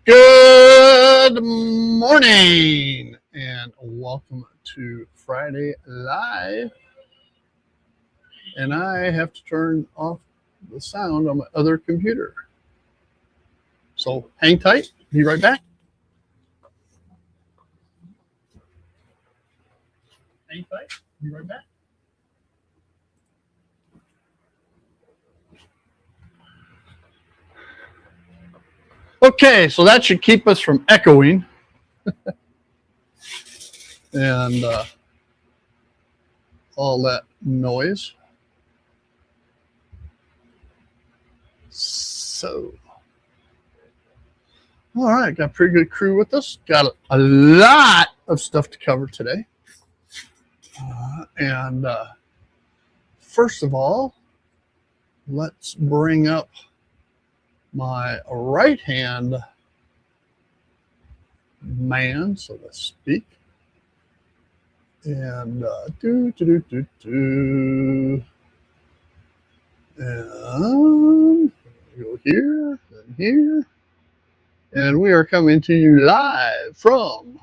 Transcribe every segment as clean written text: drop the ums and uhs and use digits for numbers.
Good morning and welcome to Friday Live. And I have to turn off the sound on my other computer. So hang tight, be right back. Hang tight, be right back. Okay, so that should keep us from echoing. And all that noise. So, all right, got a pretty good crew with us. Got a lot of stuff to cover today. And first of all, let's bring up my right hand man, so to speak. And and go here and here. And we are coming to you live from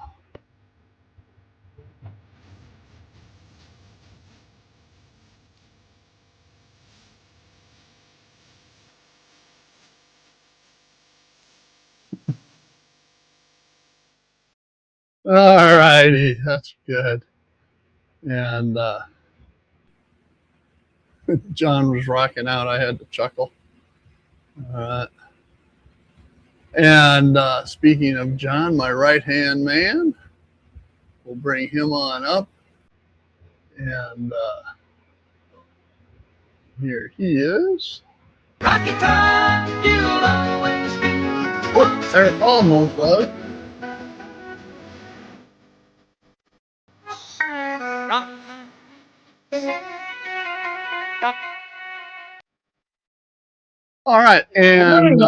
all righty, that's good. And John was rocking out. I had to chuckle. All right. And speaking of John, my right-hand man, we'll bring him on up. And here he is. Rocky Top, you'll always be. Oh, there almost was. All right, and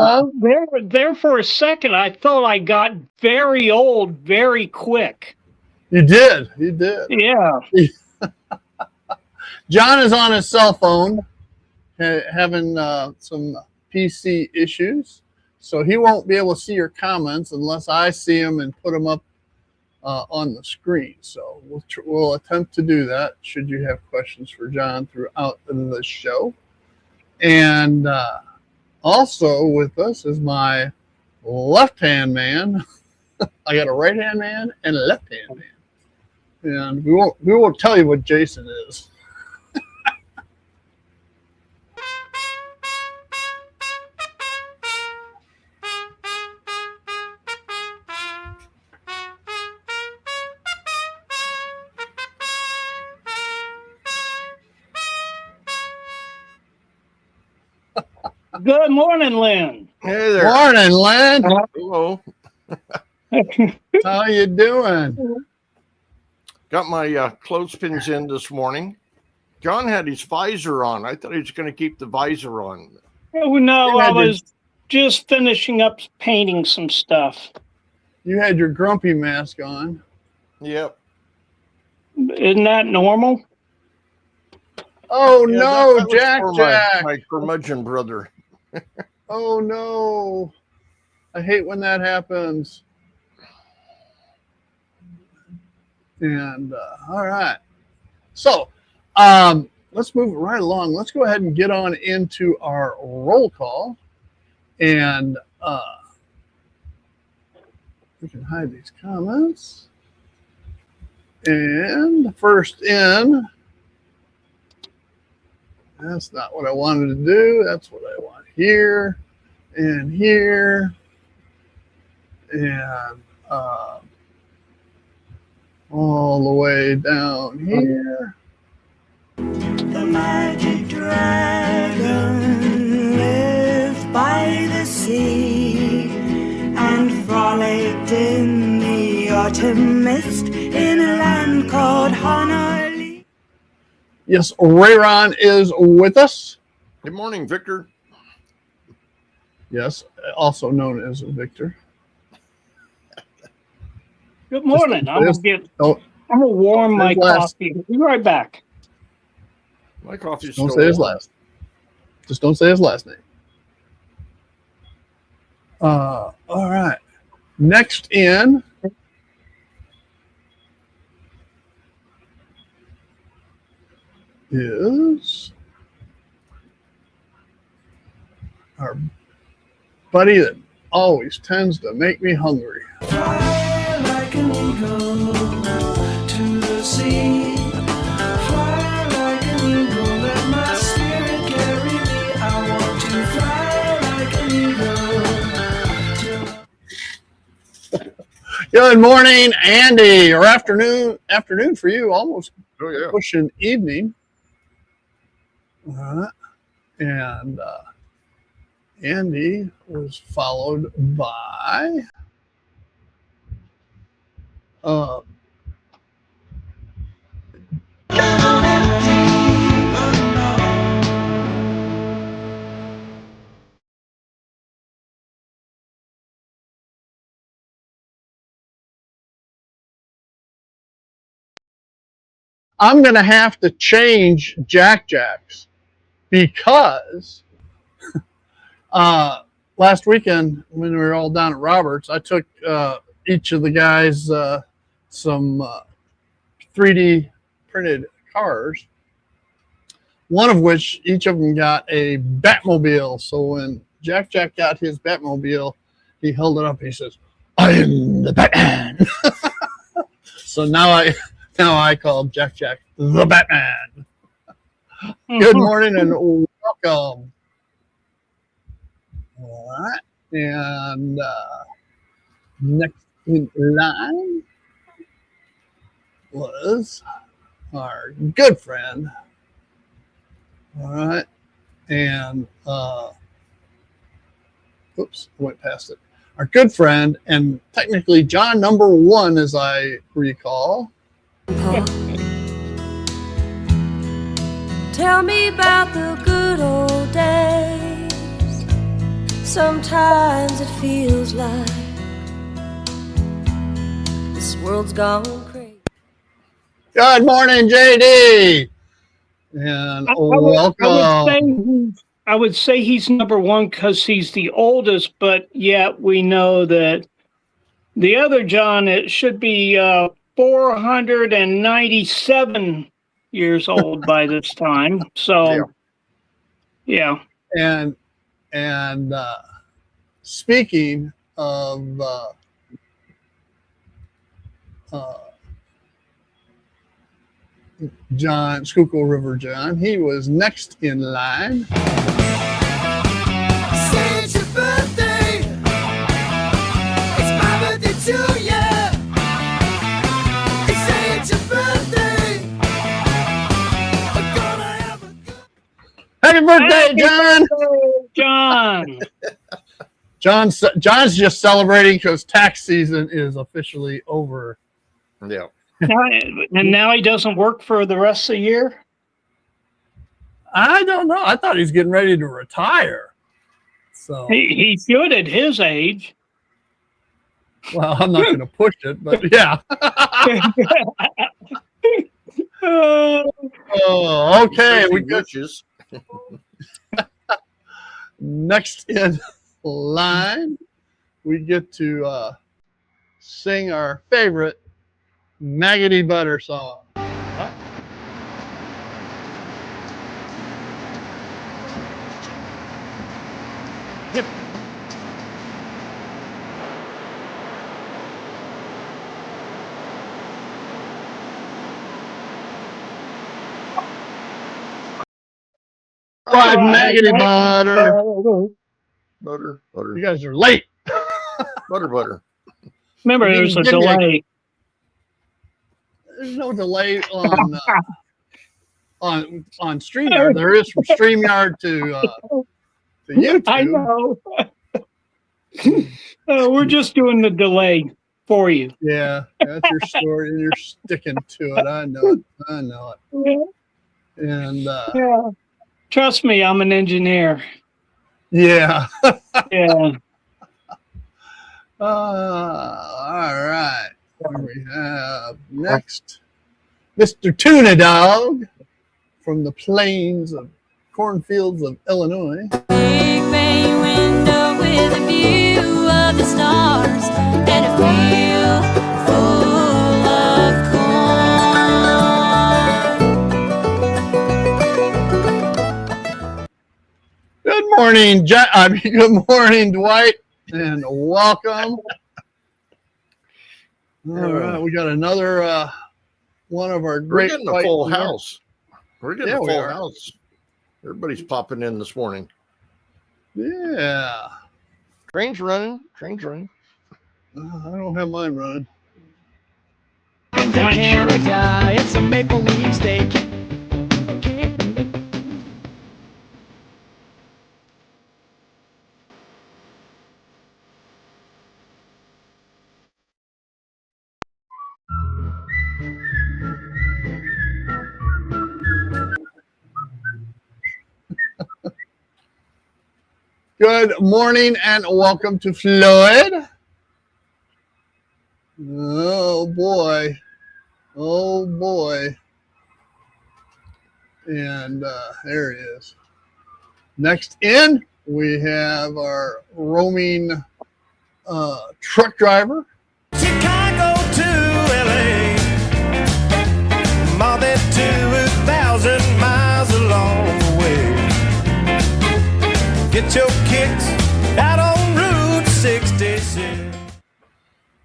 there for a second, I thought I got very old very quick. You did. Yeah. John is on his cell phone, having some PC issues, so he won't be able to see your comments unless I see them and put them up on the screen. So we'll attempt to do that. Should you have questions for John throughout the show, and also with us is my left-hand man. I got a right-hand man and a left-hand man, and we won't tell you what Jason is. Good morning, Lynn. Hey there. Morning, Lynn. Hello. How you doing? Got my clothespins in this morning. John had his visor on. I thought he was going to keep the visor on. Oh, no, I was just finishing up painting some stuff. You had your grumpy mask on. Yep. Isn't that normal? Oh, Yeah, no, that was Jack. for my curmudgeon brother. Oh, no. I hate when that happens. And all right. So let's move right along. Let's go ahead and get on into our roll call. And we can hide these comments. And first in, that's not what I wanted to do. That's what I want here and here. And all the way down here. The magic dragon lived by the sea and frolicked in the autumn mist in a land called Honolulu. Yes, Rayron is with us. Good morning, Victor. Yes, also known as Victor. Good morning. I'm gonna warm my coffee. Be right back. My coffee's Don't still say his warm. last. Just don't say his last name. All right. Next in is our buddy that always tends to make me hungry. Fly like an eagle to the sea. Fly like an eagle, let my spirit carry me. I want to fly like an eagle. Good morning, Andy, or afternoon for you, almost Oh yeah. pushing evening. All right. And Andy was followed by I'm going to have to change Jack Jacks because last weekend when we were all down at Roberts, I took each of the guys some 3D printed cars, one of which each of them got a Batmobile. So when Jack got his Batmobile, he held it up and he says, "I am the Batman." So now I call Jack the Batman. Good morning and welcome. All right. And next in line was our good friend. All right. And oops, I went past it. Our good friend, and technically John number 1, as I recall. Tell me about the good old days. Sometimes it feels like this world's gone crazy. Good morning, JD. And welcome. I would say he's number 1 because he's the oldest, but yet we know that the other John, it should be 497 years old by this time. So, yeah. And speaking of John, Schuylkill River John, he was next in line. Say it's your birthday. It's my birthday too, yeah. Say it's your birthday. We're gonna have a good. Happy birthday, John! John's just celebrating because tax season is officially over. Yeah. And now he doesn't work for the rest of the year? I don't know. I thought he's getting ready to retire. So, He should at his age. well, I'm not going to push it, but yeah. Oh, okay. We got Witches. next in line. We get to sing our favorite Maggoty Butter song. Hip. Right, Maggoty Butter. Butter. You guys are late. Butter. Remember, there's a delay. There's no delay on StreamYard. There is from StreamYard to YouTube. I know. We're just doing the delay for you. Yeah, that's your story, and you're sticking to it. I know it. And Yeah. Trust me, I'm an engineer. yeah. Yeah. All right. What do we have next? Mr. Tuna Dog from the plains of cornfields of Illinois. Big bay window with a view of the stars. morning, good morning, Dwight, and welcome. All right, we got another one of our We're great. getting a white full dwarf. house. We're getting Yeah, a we full are. house. Everybody's popping in this morning. Yeah, Train's running. Train's running. I don't have mine running. Canada, it's a maple leaf steak. Good morning and welcome to Floyd. Oh boy. Oh boy. And there he is. Next in, we have our roaming truck driver. Chicago to LA, more than 2,000 miles along the way. Get your kicks out on Route 66.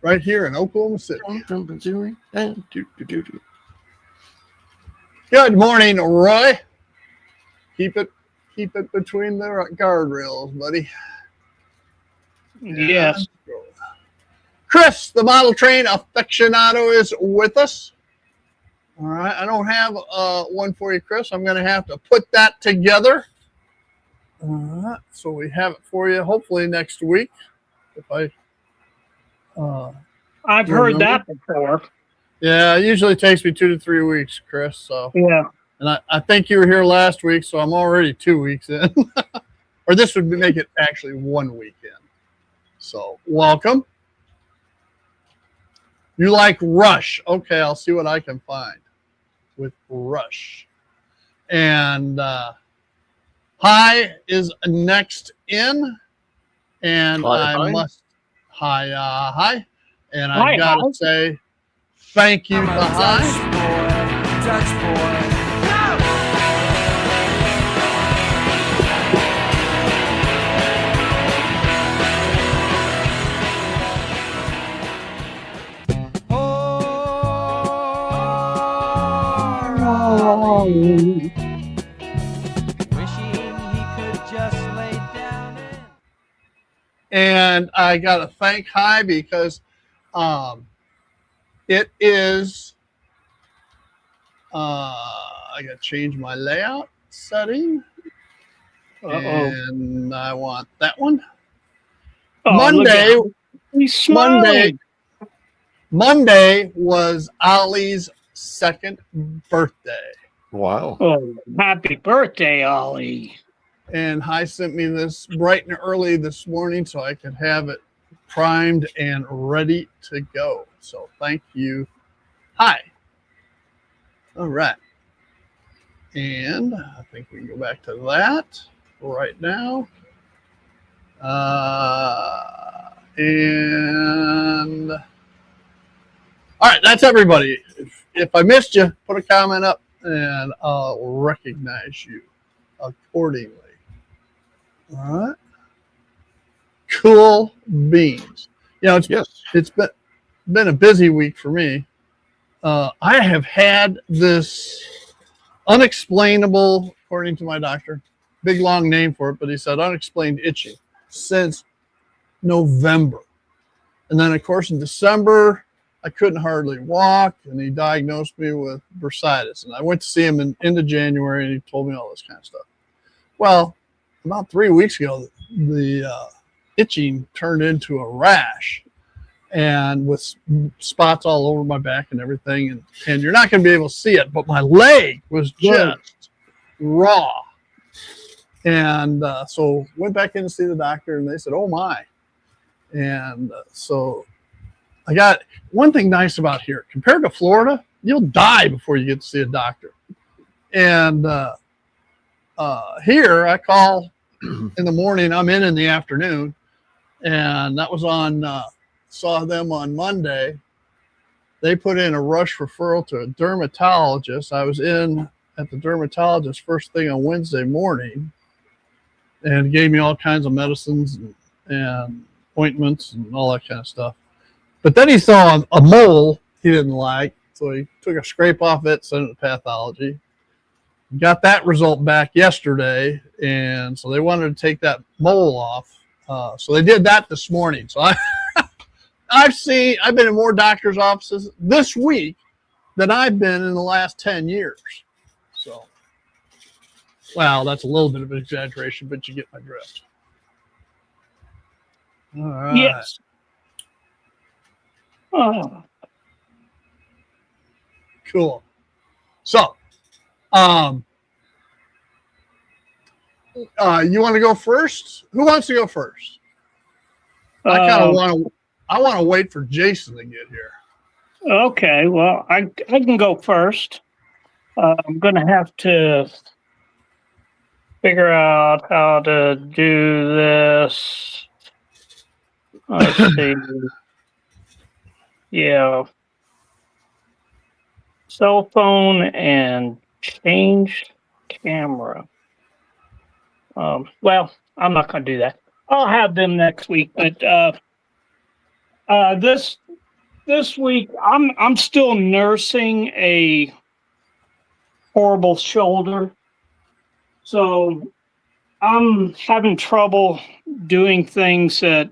Right here in Oklahoma City. From Missouri. Good morning, Roy. Keep it between the guardrails, buddy. Yes. Chris, the model train aficionado, is with us. All right, I don't have one for you, Chris. I'm going to have to put that together. All right, so we have it for you hopefully next week. If I, I've Your heard number? that before. yeah, it usually takes me 2 to 3 weeks, Chris. So, Yeah. and I think you were here last week, so I'm already 2 weeks in, or this would make it actually 1 week in. So, welcome. You like Rush? Okay, I'll see what I can find with Rush. And Hi is next in, and Hi. Hi, and Hi, I gotta Hi. say thank you to Hi. Dutch boy. Wishing he could just lay down and And I gotta thank Hi because it is I gotta change my layout setting. Uh-oh. And I want that one. Oh, Monday, look at- he's smiling. Monday was Ollie's second birthday. Wow. Oh, happy birthday, Ollie. And Hi sent me this bright and early this morning so I could have it primed and ready to go. So thank you. Hi. All right. And I think we can go back to that right now. And all right, that's everybody. If I missed you, put a comment up and I'll recognize you accordingly. All right. Cool beans. You know, Yes. it's been a busy week for me. I have had this unexplainable, according to my doctor, big long name for it, but he said unexplained itching since November. And then, of course, in December, I couldn't hardly walk, and he diagnosed me with bursitis. And I went to see him in into January, and he told me all this kind of stuff. Well, about 3 weeks ago, the itching turned into a rash, and with spots all over my back and everything. And you're not going to be able to see it, but my leg was just raw. And so went back in to see the doctor, and they said, "Oh my!" And so I got one thing nice about here compared to Florida, you'll die before you get to see a doctor. And here I call in the morning, I'm in the afternoon, and that was on. Saw them on Monday. They put in a rush referral to a dermatologist. I was in at the dermatologist first thing on Wednesday morning. and gave me all kinds of medicines and ointments and all that kind of stuff. But then he saw a mole he didn't like, so he took a scrape off it, sent it to pathology. Got that result back yesterday, and so they wanted to take that mole off. So they did that this morning. So I've been in more doctors' offices this week than I've been in the last 10 years. So, well, that's a little bit of an exaggeration, but you get my drift. All right. Yes. Oh, Cool. So, you want to go first? Who wants to go first? I kind of want to wait for Jason to get here. okay. Well, I can go first. I'm going to have to figure out how to do this. Let's see. Yeah. Cell phone and change camera. Well, I'm not going to do that. I'll have them next week. But this week, I'm still nursing a horrible shoulder, so I'm having trouble doing things that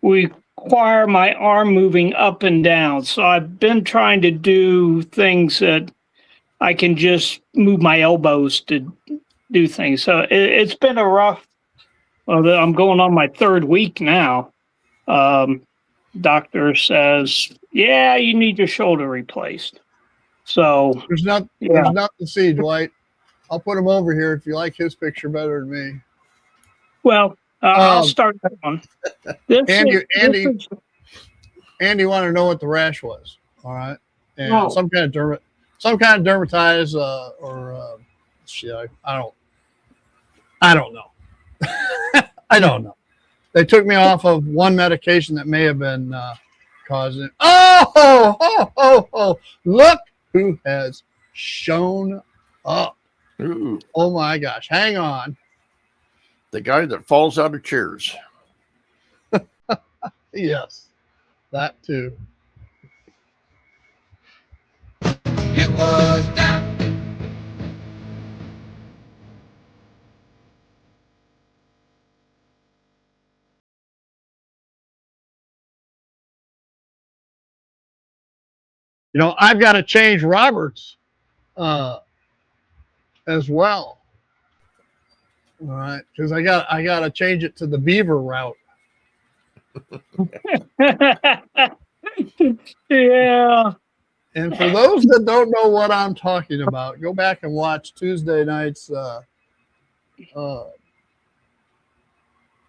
require my arm moving up and down. So I've been trying to do things that I can just move my elbows to do things. So it's been a rough. Well, I'm going on my third week now. Doctor says, yeah, you need your shoulder replaced. So There's nothing to see, Dwight. I'll put him over here if you like his picture better than me. well, I'll start that one. Andy wanted to know what the rash was. All right, and Oh. some kind of dermatitis or shit. I don't know. I don't know. They took me off of one medication that may have been causing. Oh! Look who has shown up. Ooh, Oh my gosh! Hang on. the guy that falls out of chairs. Yes, that too. It was down. You know, I've got to change Roberts as well. All right, because I got to change it to the Beaver route. Yeah. And for those that don't know what I'm talking about, go back and watch Tuesday night's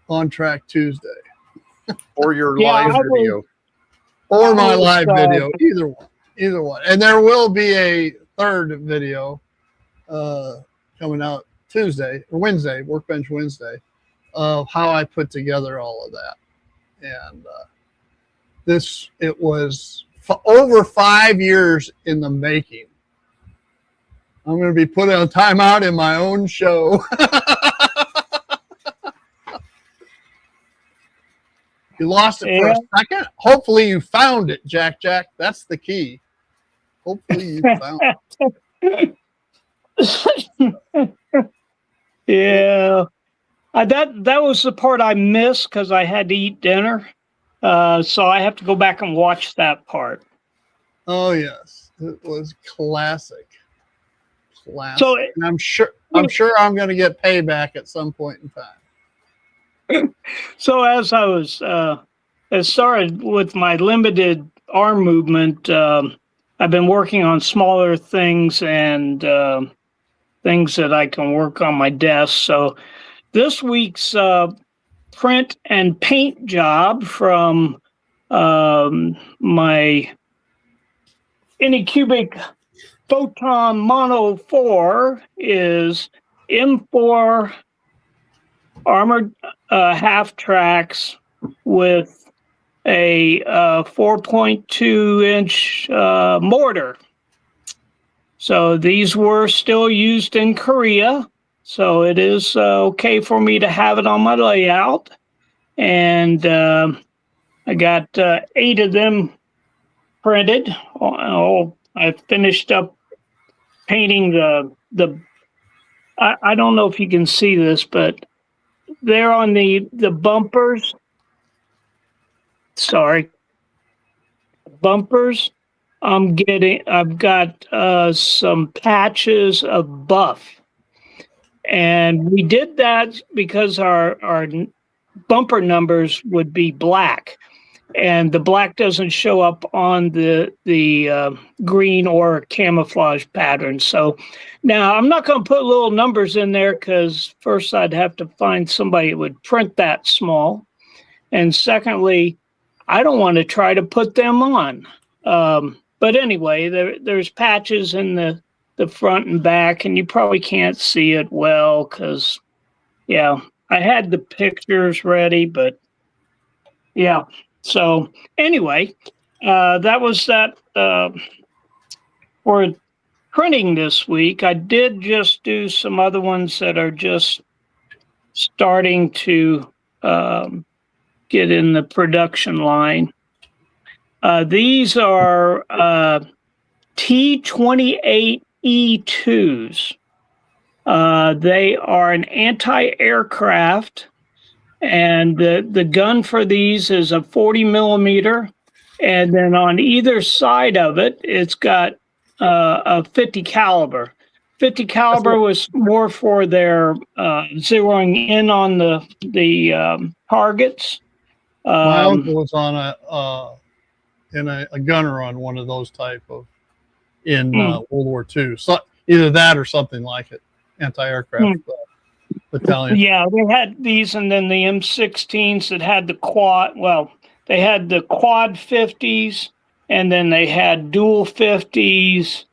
On Track Tuesday Or your Yeah, live I will- video. or my Oh, live God. video, either one. And there will be a third video coming out Tuesday or Wednesday, Workbench Wednesday, of how I put together all of that. And it was over 5 years in the making. I'm going to be put on timeout in my own show. You lost it for a second. Hopefully you found it, Jack. That's the key. Hopefully you found it. Yeah. That was the part I missed because I had to eat dinner. So I have to go back and watch that part. Oh yes, it was classic. So And I'm sure I'm going to get payback at some point in time. So as I was, it started with my limited arm movement. I've been working on smaller things and things that I can work on my desk. So this week's print and paint job from my Anycubic Photon Mono 4 is M4 armored half tracks with a 4.2 inch mortar. So these were still used in Korea. So it is okay for me to have it on my layout. And I got 8 of them printed. I finished up painting the I don't know if you can see this, but they're on the bumpers. Sorry. Bumpers. I've got some patches of buff. And we did that because our bumper numbers would be black, and the black doesn't show up on the green or camouflage pattern. So now I'm not going to put little numbers in there because first I'd have to find somebody that would print that small, and secondly, I don't want to try to put them on. But anyway, there's patches in the front and back, and you probably can't see it well because, yeah, I had the pictures ready, but yeah. So anyway, that was that for printing this week. I did just do some other ones that are just starting to get in the production line. These are T-28E2s. They are an anti-aircraft, and the gun for these is a 40 millimeter, and then on either side of it, it's got a 50 caliber. 50 caliber was more for their zeroing in on the targets. My uncle was on a gunner on one of those type of in World War II. So either that or something like it, anti-aircraft battalion. Yeah, they had these, and then the M16s that had the quad. Well, they had the quad 50s, and then they had dual 50s.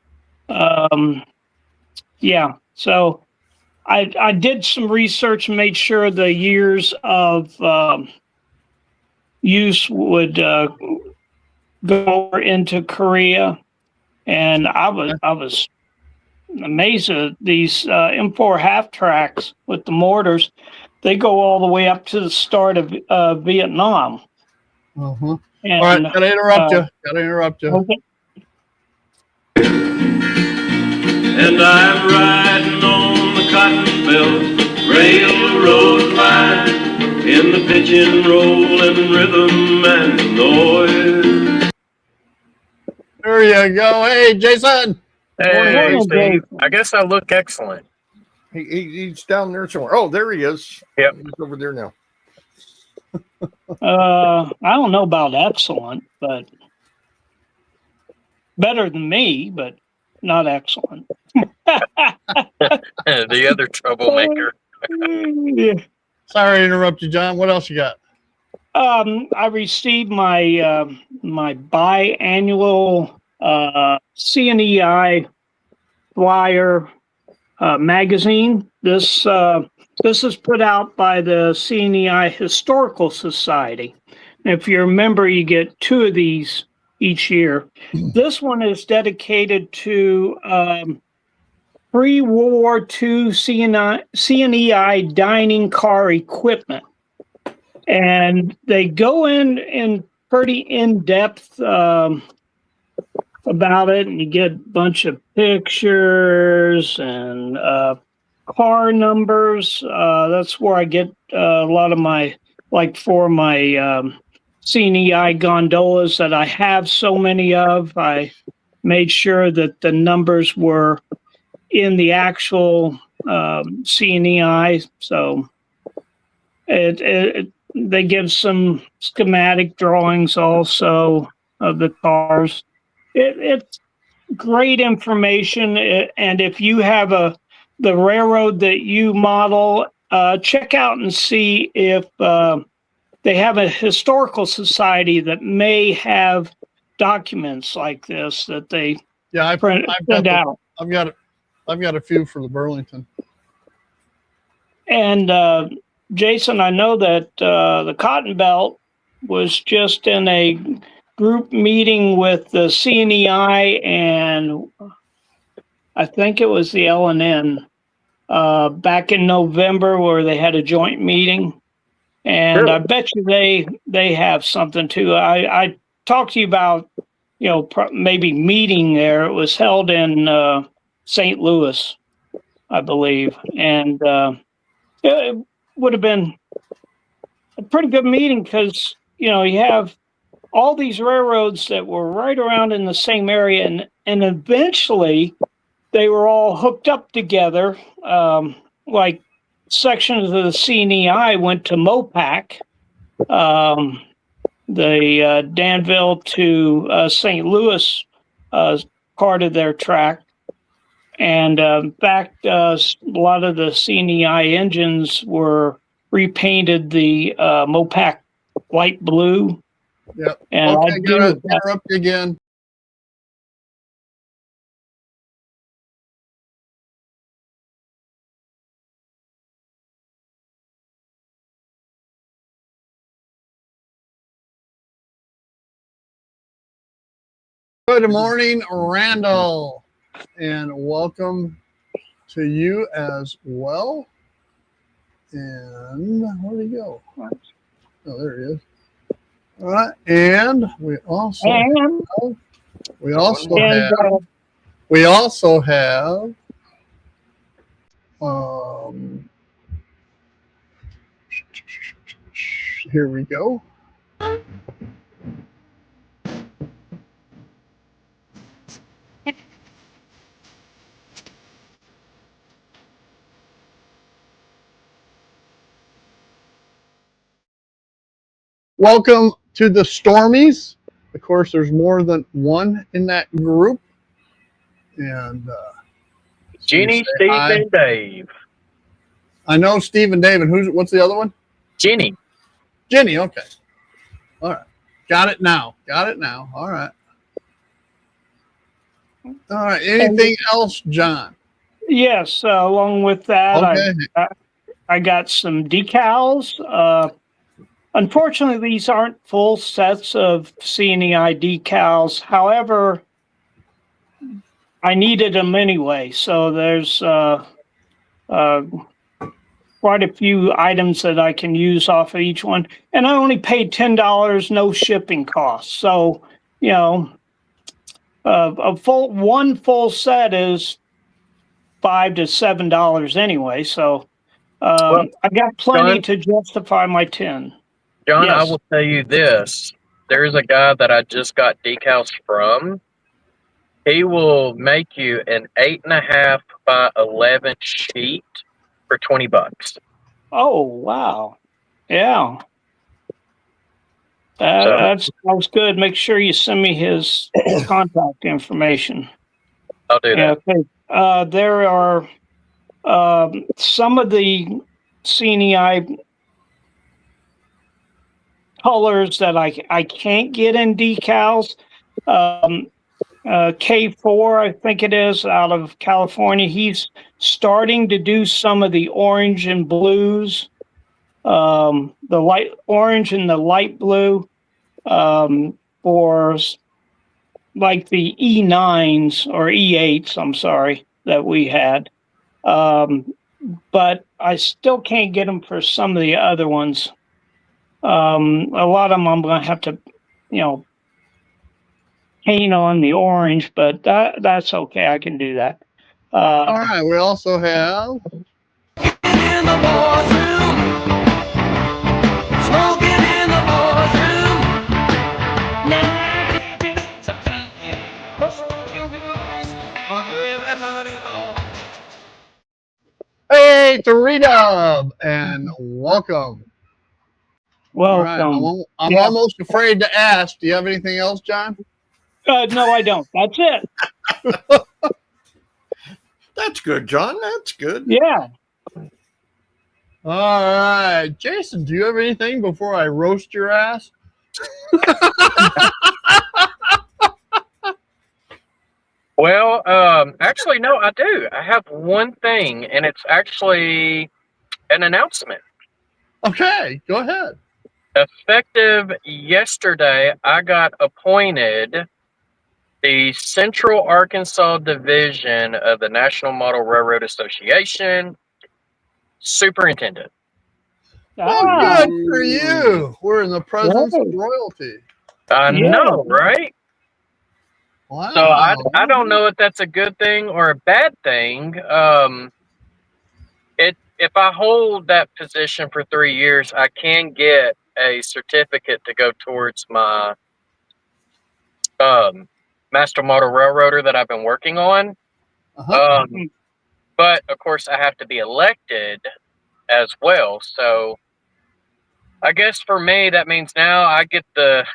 Yeah, so I did some research and made sure the years of use would go into Korea, and I was amazed at these M4 half tracks with the mortars. They go all the way up to the start of Vietnam. Uh-huh. And, all right, gotta interrupt you. Okay. And I'm riding on the cotton belt railroad line in the pitch and roll and rhythm and noise. There you go. Hey, Jason. Hey, Morning, Steve. Jason. I guess I look excellent. He's down there somewhere. Oh, there he is. Yep. He's over there now. I don't know about excellent, but better than me, but not excellent. The other troublemaker. Yeah. Sorry to interrupt you, John. What else you got? I received my my biannual CNEI flyer magazine. This is put out by the CNEI Historical Society. If you remember, you get 2 of these each year. This one is dedicated to pre-World War II CNEI dining car equipment. And they go in pretty in-depth about it, and you get a bunch of pictures and car numbers. That's where I get a lot of my, like for my CNEI gondolas that I have so many of. I made sure that the numbers were in the actual CNEI. So they give some schematic drawings also of the cars. It's great information, and if you have the railroad that you model, check out and see if they have a historical society that may have documents like this that they print out. I've got a few for the Burlington. And Jason, I know that the Cotton Belt was just in a group meeting with the CNEI and I think it was the LNN. back in November where they had a joint meeting. And Really? I bet you they have something too. I talked to you about, maybe meeting there. It was held in St. Louis, I believe. And it would have been a pretty good meeting because, you have all these railroads that were right around in the same area. And eventually they were all hooked up together. Like sections of the CNEI went to Mopac. The Danville to St. Louis part of their track. And in fact, a lot of the CNEI engines were repainted the Mopac light blue. Yep. And Okay, I gotta do, interrupt you again. Good morning, Randall, and welcome to you as well. And where'd he go? Oh, there he is. All right, and we also and have here we go. Welcome to the Stormies. Of course, there's more than one in that group. And Jenny, Steve, and Dave. I know Steve and David. What's the other one? Jenny. Jenny, okay. All right. Got it now. All right. All right. Anything else, John? yes, along with that, Okay. I got some decals. Unfortunately, these aren't full sets of CNEI decals. However, I needed them anyway. So there's quite a few items that I can use off of each one. And I only paid $10, no shipping costs. So, one full set is $5 to $7 anyway. So Well, I got plenty John? to justify my 10. John, I Yes. will tell you this. There's a guy that I just got decals from. He will make you an 8.5 by 11 sheet for $20. Oh, wow. Yeah. Sounds good. Make sure you send me his contact information. I'll do that. Okay. There are some of the CNEI colors that I can't get in decals. K4, I think it is, out of California. He's starting to do some of the orange and blues, the light orange and the light blue, for like the E9s or E8s, I'm sorry, that we had. But I still can't get them for some of the other ones. A lot of them I'm going to have to, paint on the orange, but that's okay. I can do that. All right. We also have In the boardroom, smoking in the boardroom. Hey, Dorito, and welcome. All right. welcome. I'm Yeah. almost afraid to ask. Do you have anything else, John? No, I don't. That's it. That's good, John. That's good. Yeah. All right. Jason, do you have anything before I roast your ass? Well, actually, no, I do. I have one thing, and it's actually an announcement. Okay. Go ahead. Effective yesterday, I got appointed the Central Arkansas Division of the National Model Railroad Association, superintendent. Well, Ah, good for you. We're in the presence of Right. royalty. I Yeah. know, right? Wow. So I don't know if that's a good thing or a bad thing. If I hold that position for 3 years, I can get a certificate to go towards my master model railroader that I've been working on. Uh-huh. But of course, I have to be elected as well. So I guess for me, that means now I get the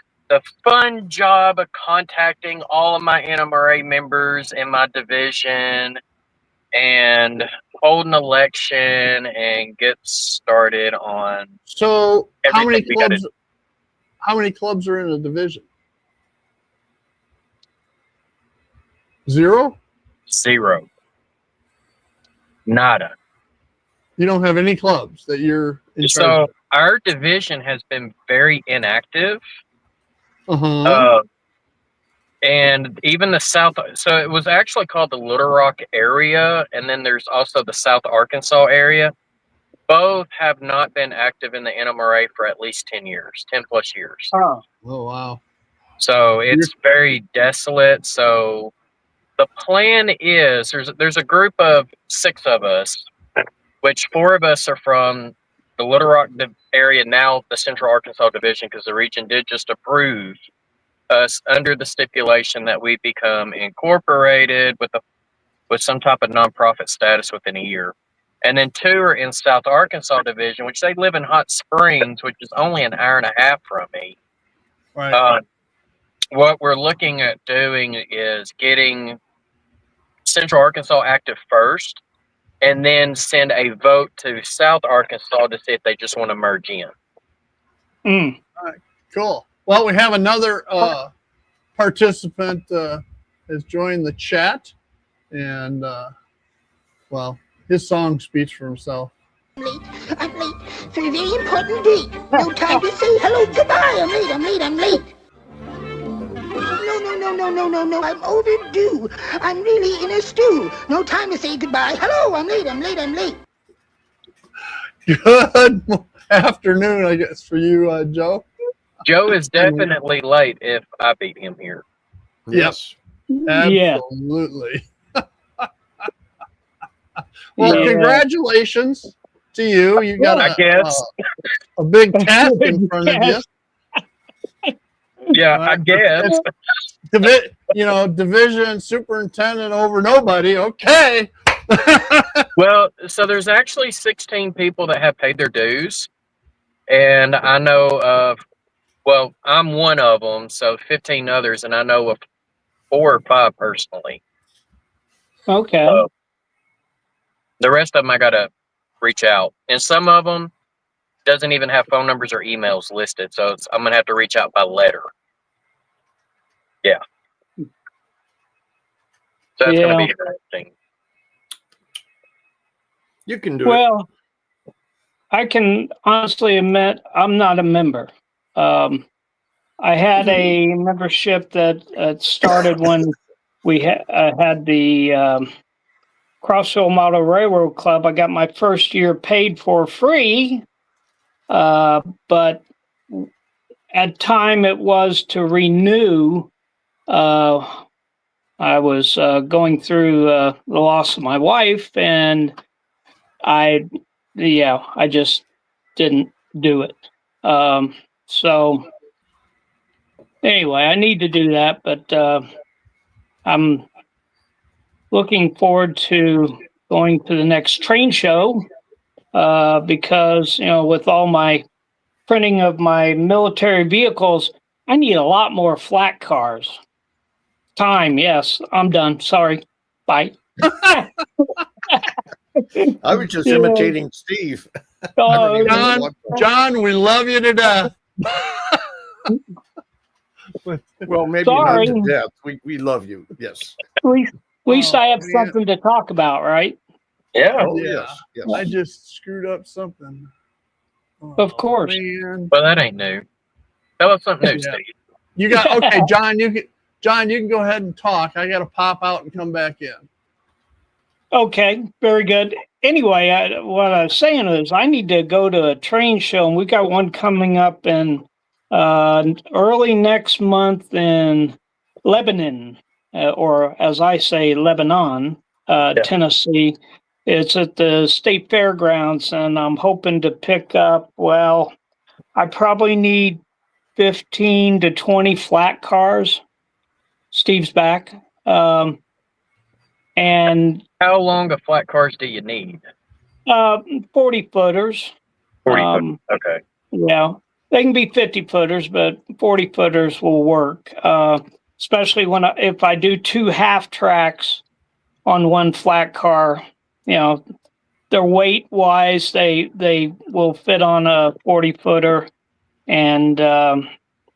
fun job of contacting all of my NMRA members in my division and hold an election and get started on So how many everything we gotta clubs? How many clubs are in a division? 0? 0. Nada. You don't have any clubs that you're in charge So of. our division has been very inactive. Uh-huh. And even the South, so it was actually called the Little Rock area, and then there's also the South Arkansas area. Both have not been active in the NMRA for at least 10 years, 10 plus years. Oh, Oh, wow. So it's very desolate. So the plan is there's a group of 6 of us, which 4 of us are from the Little Rock area, now the Central Arkansas Division, because the region did just approve us under the stipulation that we become incorporated with some type of nonprofit status within a year. And then 2 are in South Arkansas Division, which they live in Hot Springs, which is only an hour and a half from me. Right. What we're looking at doing is getting Central Arkansas active first, and then send a vote to South Arkansas to see if they just want to merge in. mm. Cool. Well, we have another participant has joined the chat, and well, his song speaks for himself. I'm late for a very important date. No time to say hello, goodbye. I'm late. No. I'm overdue. I'm really in a stew. No time to say goodbye. Hello, I'm late. Good afternoon, I guess, for you, Joe. Joe is definitely late if I beat him here. Yes. Yeah. Absolutely. Well, Yeah. congratulations to you. You got I guess. a big task in front of you. Yeah, I guess. Division superintendent over nobody. Okay. Well, so there's actually 16 people that have paid their dues. And I know of, well, I'm one of them, so 15 others, and I know of 4 or 5 personally. Okay. The rest of them I got to reach out. And some of them doesn't even have phone numbers or emails listed, so I'm going to have to reach out by letter. Yeah. So that's going to be interesting. You can do it. Well, I can honestly admit I'm not a member. I had a membership that started when we had the Crossville Model Railroad Club. I got my first year paid for free, but at time it was to renew. I was going through the loss of my wife, and I just didn't do it. So anyway, I need to do that, but I'm looking forward to going to the next train show because, with all my printing of my military vehicles, I need a lot more flat cars. Time, yes, I'm done. Sorry. Bye. I was just imitating Steve. Oh, John, we love you to death. Well, maybe Sorry. not to death. We love you. Yes. at least I have man. something to talk about, right? Yeah. Oh, Yeah. yes. I just screwed up something. Oh, Of course. Man. Well, that ain't new. Tell us something new, Yeah. Steve. You got okay, John. John, you can go ahead and talk. I got to pop out and come back in. Okay, very good. Anyway, what I was saying is I need to go to a train show, and we got one coming up in early next month in Lebanon, or as I say, Lebanon, Tennessee. It's at the state fairgrounds, and I'm hoping to pick up, well, I probably need 15 to 20 flat cars. Steve's back. And How long of flat cars do you need? 40 footers. 40 foot. Okay. Yeah, they can be 50 footers, but 40 footers will work. Especially if I do 2 half tracks on one flat car, you know, their weight wise, they will fit on a 40 footer, and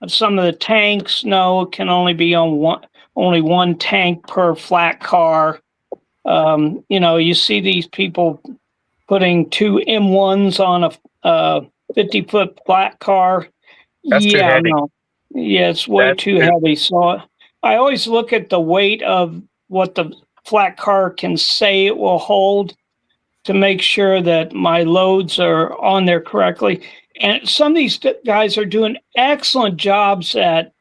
some of the tanks, no, can only be on only one tank per flat car. You know, you see these people putting 2 M1s on a 50-foot flat car. That's too heavy. No. Yeah, it's way too heavy. So I always look at the weight of what the flat car can say it will hold to make sure that my loads are on there correctly. And some of these guys are doing excellent jobs at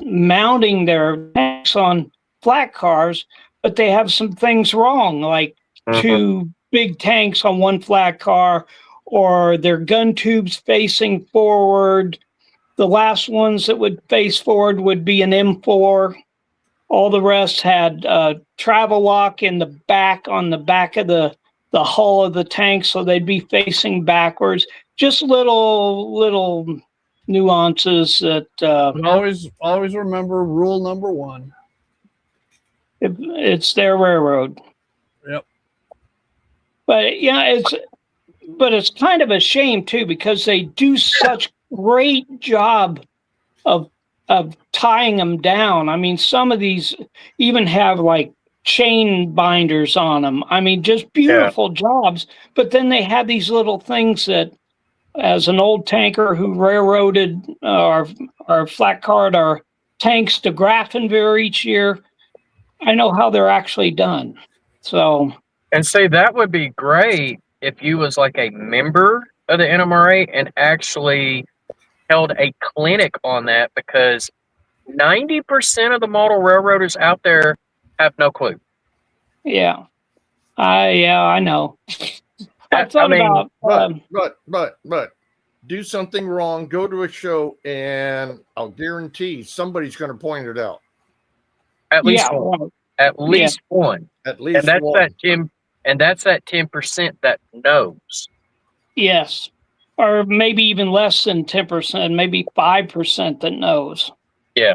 mounting their tanks on flat cars, but they have some things wrong, like 2 big tanks on one flat car, or their gun tubes facing forward. The last ones that would face forward would be an M4. All the rest had travel lock in the back, on the back of the hull of the tank, so they'd be facing backwards. Just little nuances that always remember rule number 1. It's their railroad. Yep. But yeah, it's kind of a shame too, because they do such great job of tying them down. I mean, some of these even have like chain binders on them. I mean, just beautiful jobs. But then they have these little things that, as an old tanker who railroaded our flat carred our tanks to Graftonville each year, I know how they're actually done. So, and say that would be great if you was like a member of the NMRA and actually held a clinic on that, because 90% of the model railroaders out there have no clue. Yeah, I know. I thought about, but do something wrong, go to a show, and I'll guarantee somebody's going to point it out. At least one. At least one. At least and that's one. that 10. And that's that 10% that knows. Yes, or maybe even less than 10%, maybe 5% that knows. Yeah.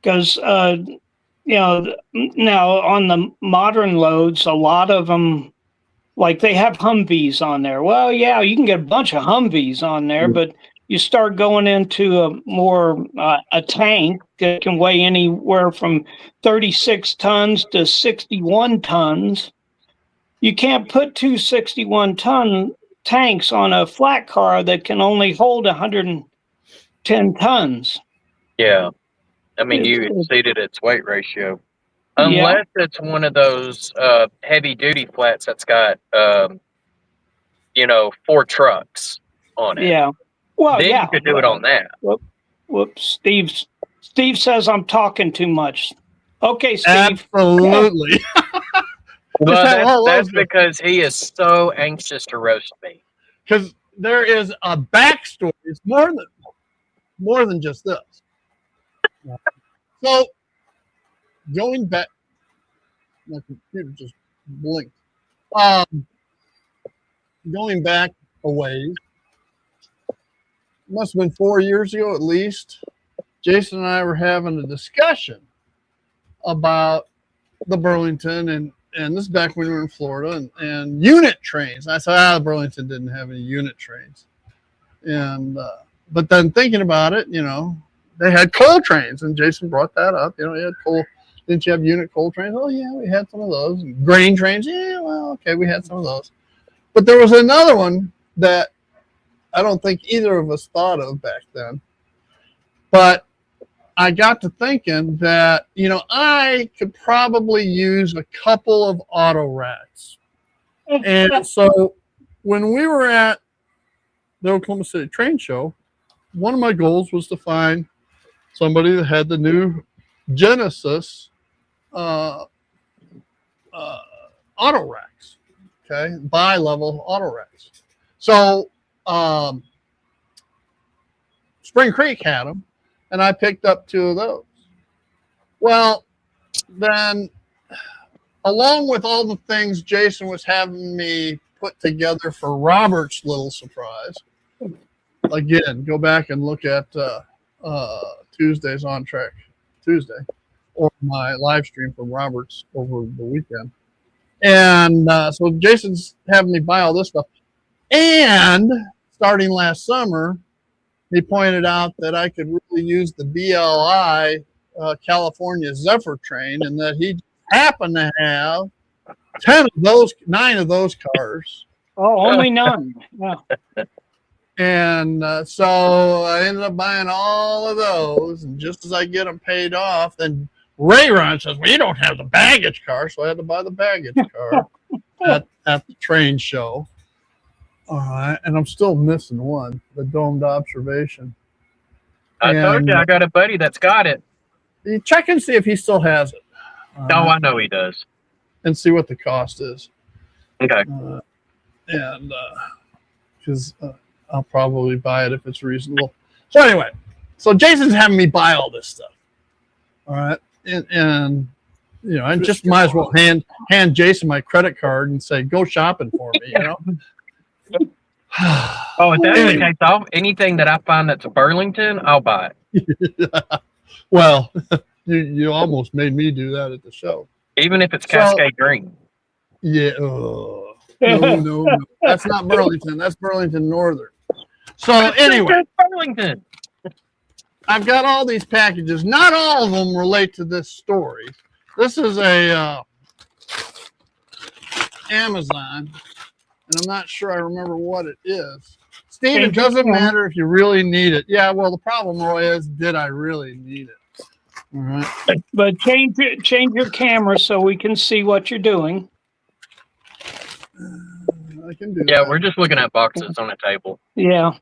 Because you know, now on the modern loads, a lot of them, like they have Humvees on there. Well, yeah, you can get a bunch of Humvees on there, but you start going into a tank that can weigh anywhere from 36 tons to 61 tons. You can't put 2 61-ton tanks on a flat car that can only hold 110 tons. Yeah. I mean, you exceeded its weight ratio. Unless it's one of those heavy-duty flats that's got, 4 trucks on it. Yeah. Well, then you could do it on that. Whoops. Steve says I'm talking too much. Okay, Steve. Absolutely. Well, that's because he is so anxious to roast me. Because there is a backstory. It's more than just this. So, going back, my computer just blinked. Going back a ways, must have been 4 years ago at least, Jason and I were having a discussion about the Burlington, and this is back when we were in Florida, and unit trains. I said, Burlington didn't have any unit trains. And but then thinking about it, they had coal trains, and Jason brought that up. You had coal. Didn't you have unit coal trains? Oh, yeah, we had some of those. And grain trains, yeah, well, okay, we had some of those. But there was another one that I don't think either of us thought of back then. But I got to thinking that, I could probably use a couple of auto racks. And so when we were at the Oklahoma City Train Show, one of my goals was to find somebody that had the new Genesis auto racks, okay, bi-level auto racks. So Spring Creek had them, and I picked up 2 of those. Well, then, along with all the things Jason was having me put together for Robert's little surprise, again, go back and look at Tuesday's On Track Tuesday, or my live stream from Robert's over the weekend. And so Jason's having me buy all this stuff. And starting last summer, he pointed out that I could really use the BLI California Zephyr train, and that he happened to have 9 of those cars. Oh, only 9. Yeah. And so I ended up buying all of those. And just as I get them paid off, then Ray Ron says, well, you don't have the baggage car. So I had to buy the baggage car at the train show. All right. And I'm still missing one, the domed observation. I told you I got a buddy that's got it. You check and see if he still has it. No, I know he does. And see what the cost is. Okay. And because I'll probably buy it if it's reasonable. So anyway, so Jason's having me buy all this stuff. All right. And I just might as well hand Jason my credit card and say, go shopping for me, Oh, if that's the case, anything that I find that's a Burlington, I'll buy it. Well, you almost made me do that at the show. Even if it's Cascade Green. Yeah. No. That's not Burlington. That's Burlington Northern. So anyway, Burlington. I've got all these packages. Not all of them relate to this story. This is a Amazon, and I'm not sure I remember what it is. Steve, it doesn't matter if you really need it. Yeah, well, the problem, Roy, is did I really need it? All right. But change your camera so we can see what you're doing. I can do that. Yeah, we're just looking at boxes on a table. Yeah.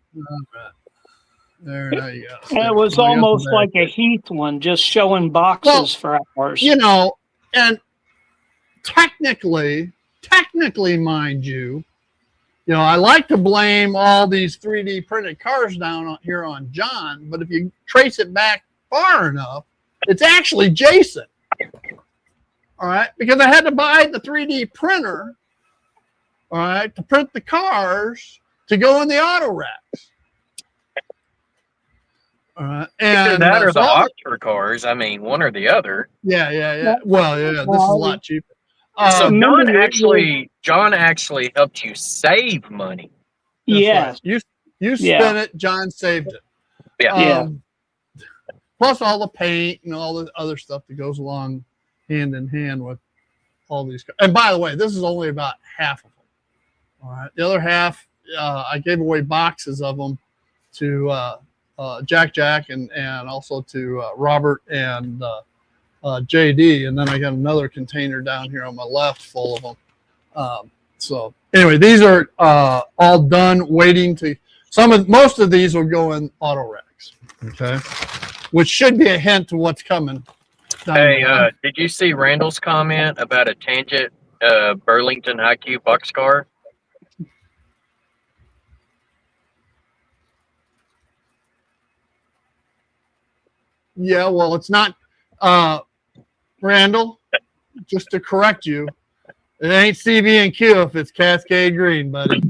There you go. It was almost like a Heath one, just showing boxes for hours. And technically, mind you, I like to blame all these 3D printed cars down here on John, but if you trace it back far enough, it's actually Jason. All right, because I had to buy the 3D printer, all right, to print the cars to go in the auto racks. All right, and that or the Oxford cars. I mean, one or the other. Yeah. Well, yeah, this is a lot cheaper. So John actually helped you save money. Yes. Right. You spent it, John saved it. Yeah. Plus all the paint and all the other stuff that goes along hand in hand with all these cars. And by the way, this is only about half of them. All right. The other half, I gave away boxes of them to Jack and also to Robert and JD, and then I got another container down here on my left full of them. So anyway, these are all done, waiting to. Most of these will go in auto racks. Okay, which should be a hint to what's coming. Hey, did you see Randall's comment about a Tangent Burlington IQ boxcar? Yeah, well, it's not, Randall, just to correct you, it ain't CB&Q if it's Cascade Green, buddy.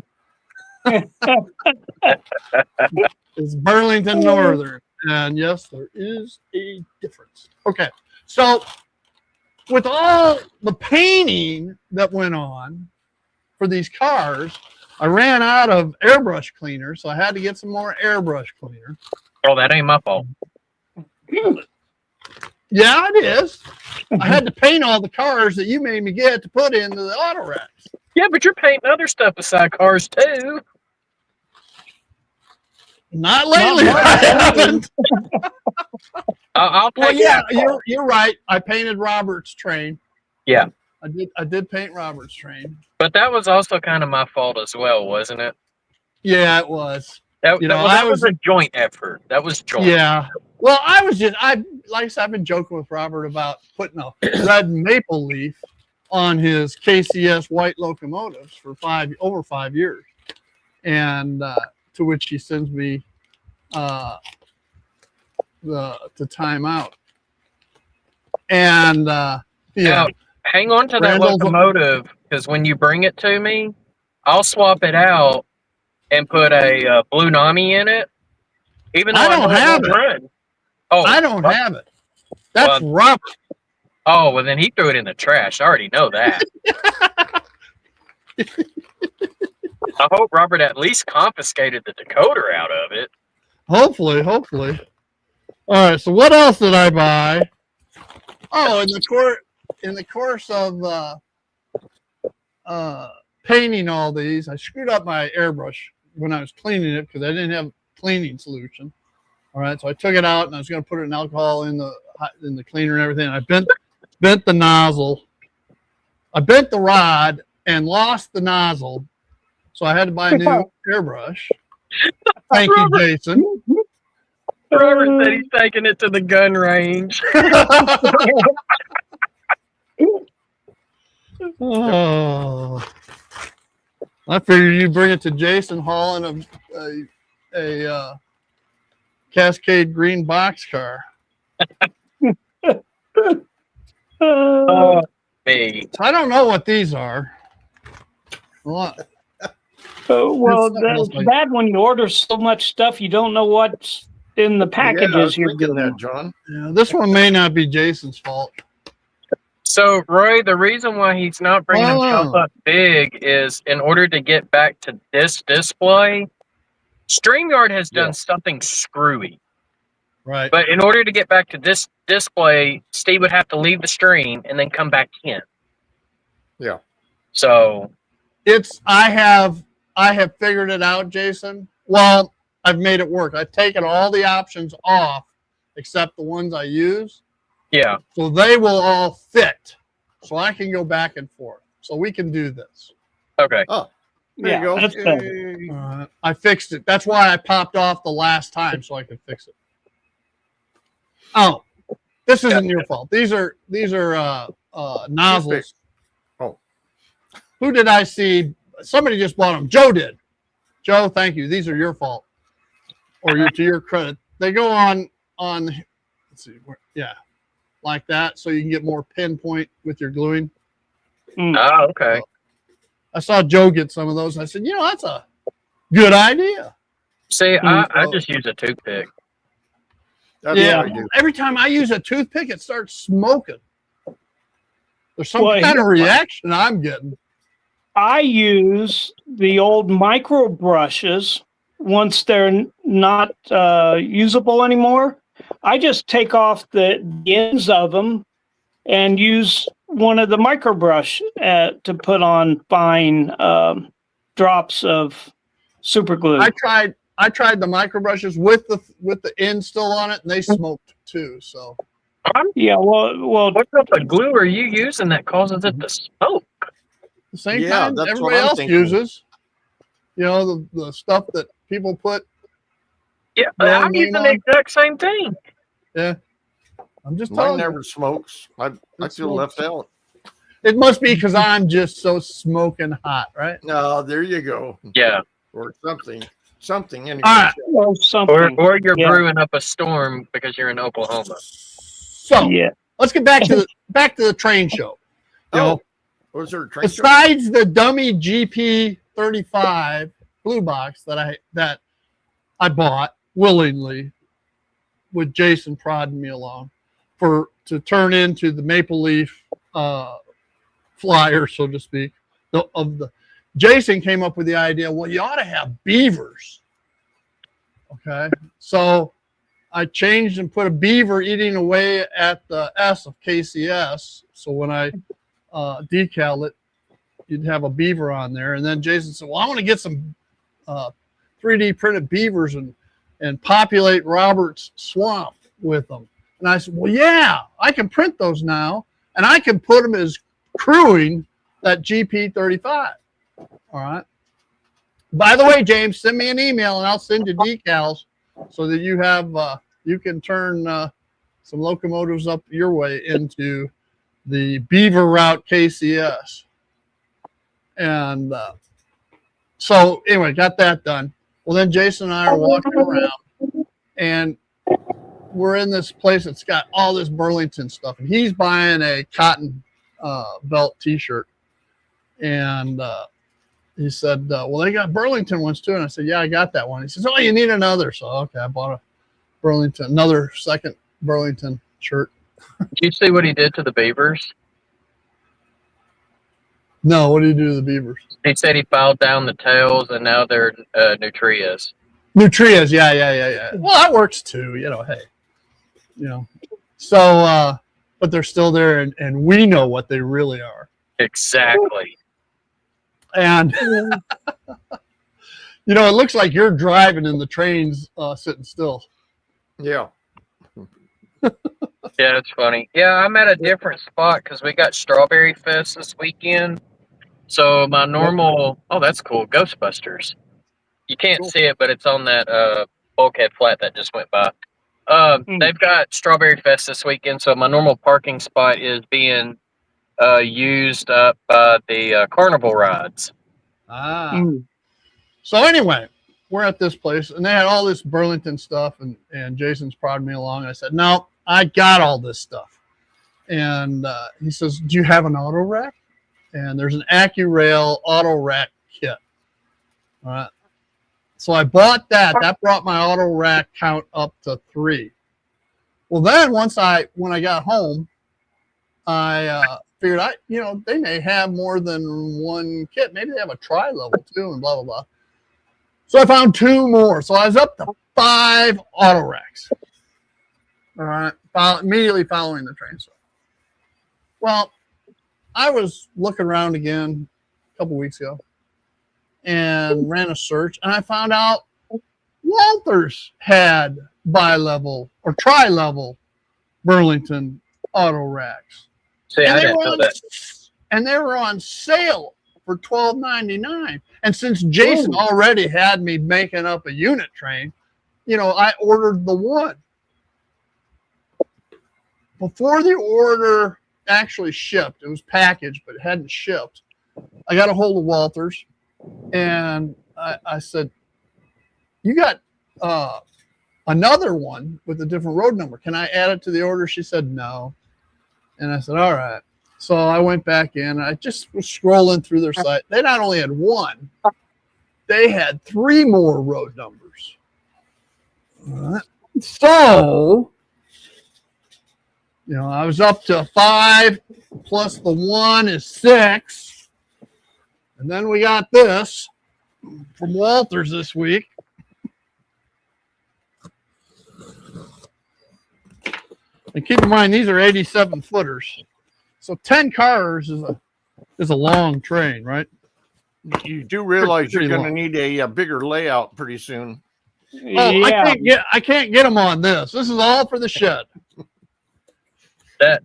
It's Burlington Northern. And yes, there is a difference. Okay, so with all the painting that went on for these cars, I ran out of airbrush cleaner, so I had to get some more airbrush cleaner. Oh, that ain't my fault. Yeah, it is. I had to paint all the cars that you made me get to put into the auto racks. Yeah, but you're painting other stuff beside cars too. Not lately. I haven't. I'll Well, take yeah, that. you're right. I painted Robert's train. Yeah, I did paint Robert's train. but that was also kind of my fault as well, wasn't it? Yeah, it was. That, You that, know, well, I that was was a joint effort. That was joint. yeah. Well, like I said, I've been joking with Robert about putting a red maple leaf on his KCS white locomotives for over 5 years, and to which he sends me the time out. And yeah, Now, hang on to that Randall's- locomotive, because when you bring it to me, I'll swap it out and put a Blue Nami in it. Even though I don't know have won't it. run. Oh, I don't what? have it. That's Robert. Oh, well, then he threw it in the trash. I already know that. I hope Robert at least confiscated the decoder out of it. Hopefully. All right. So what else did I buy? Oh, in the course of painting all these, I screwed up my airbrush when I was cleaning it because I didn't have cleaning solution. All right, so I took it out and I was going to put it in alcohol in the cleaner and everything. I bent the nozzle. I bent the rod and lost the nozzle, so I had to buy a new airbrush. Thank you, Jason. Robert said he's taking it to the gun range. Oh, I figured you'd bring it to Jason Hall in a Cascade green boxcar. Oh, me. I don't know what these are. Well, Well, It's it's like- bad when you order so much stuff you don't know what's in the Yeah, I was packages you're thinking getting. that, John. yeah, this one may not be Jason's fault. So, Roy, the reason why he's not bringing himself Oh. up big is in order to get back to this display, StreamYard has done Yeah. something screwy. Right. But in order to get back to this display, Steve would have to leave the stream and then come back in. Yeah. So, I have figured it out, Jason. Well, I've made it work. I've taken all the options off except the ones I use. yeah. So they will all fit. So I can go back and forth. So we can do this. Okay. There Yeah, you go. that's better. Yay. I fixed it. That's why I popped off the last time so I could fix it. Oh, this isn't your fault. These are nozzles. Oh. Who did I see? Somebody just bought them. Joe did. Joe, thank you. These are your fault, or to your credit. They go on. Let's see. Yeah, like that, so you can get more pinpoint with your gluing. Oh, okay. I saw Joe get some of those. And I said, that's a good idea. See, I Oh. just use a toothpick. That's Yeah. what I do. Every time I use a toothpick, it starts smoking. There's some Well, kind of reaction I'm getting. I use the old micro brushes once they're not usable anymore. I just take off the ends of them and use one of the micro brush to put on fine drops of super glue. I tried the micro brushes with the end still on it, and they smoked too. So Yeah, well, What type of glue are you using that causes it to smoke? the same Yeah, kind that's everybody what I'm else thinking. uses. The stuff that people put. Yeah, Yeah, I'm using the name exact same thing. I'm just Mine telling never you. smokes. I feel smokes. left out. It must be because I'm just so smoking hot, right? No, there you go. Yeah. Or something. Something anyway. All right. well, Or something. you're Yeah. brewing up a storm because you're in Oklahoma. So Yeah. let's get back to the train show. You know, Was there a train show? besides the dummy GP35 blue box that I bought willingly with Jason prodding me along to turn into the Maple Leaf flyer, so to speak. Jason came up with the idea, well, you ought to have beavers. Okay. So I changed and put a beaver eating away at the S of KCS. So when I decal it, you'd have a beaver on there. And then Jason said, well, I want to get some 3D printed beavers and populate Robert's swamp with them. And I said, well, yeah, I can print those now, and I can put them as crewing that GP35. All right. By the way, James, send me an email and I'll send you decals so that you have you can turn some locomotives up your way into the Beaver Route KCS. And so anyway, got that done. Well, then Jason and I are walking around, and we're in this place that's got all this Burlington stuff, and he's buying a cotton belt T-shirt, and he said, well, they got Burlington ones too. And I said, yeah, I got that one. He says, oh, you need another. So, okay, I bought a Burlington, another second Burlington shirt. Did you see what he did to the Beavers? No, what do you do to the Beavers? He said he filed down the tails, and now they're Nutrias. Nutrias, yeah. Well, that works too. Hey, So, but they're still there, and we know what they really are. Exactly. And it looks like you're driving and the train's sitting still. Yeah. Yeah, it's funny. Yeah, I'm at a different spot because we got Strawberry Fest this weekend. So my normal, oh, that's cool, Ghostbusters. You can't see it, but it's on that bulkhead flat that just went by. They've got Strawberry Fest this weekend, so my normal parking spot is being used up by the carnival rides. So anyway, we're at this place, and they had all this Burlington stuff, and Jason's prodding me along. I said, no, I got all this stuff. And he says, do you have an auto rack? And there's an AccuRail auto rack kit. All right. So I bought that. That brought my auto rack count up to 3. Well, then when I got home, I figured they may have more than one kit. Maybe they have a tri-level too, and blah, blah, blah. So I found 2 more. So I was up to 5 auto racks. All right. Immediately following the train. So, well, I was looking around again a couple weeks ago and ran a search, and I found out Walters had bi-level or tri-level Burlington auto racks. See, I didn't know that. And they were on sale for $12.99. And since Jason already had me making up a unit train, I ordered the one. Before the order actually shipped, it was packaged, but it hadn't shipped. I got a hold of Walters, and I said, you got another one with a different road number. Can I add it to the order? She said, no. And I said, all right. So I went back in. I just was scrolling through their site. They not only had 1, they had 3 more road numbers. All right. So, I was up to 5 plus the 1 is 6. And then we got this from Walters this week. And keep in mind, these are 87 footers. So 10 cars is a long train, right? You do realize Pretty you're going to long. need a bigger layout pretty soon. Oh, Yeah. I can't get them on this. This is all for the shed.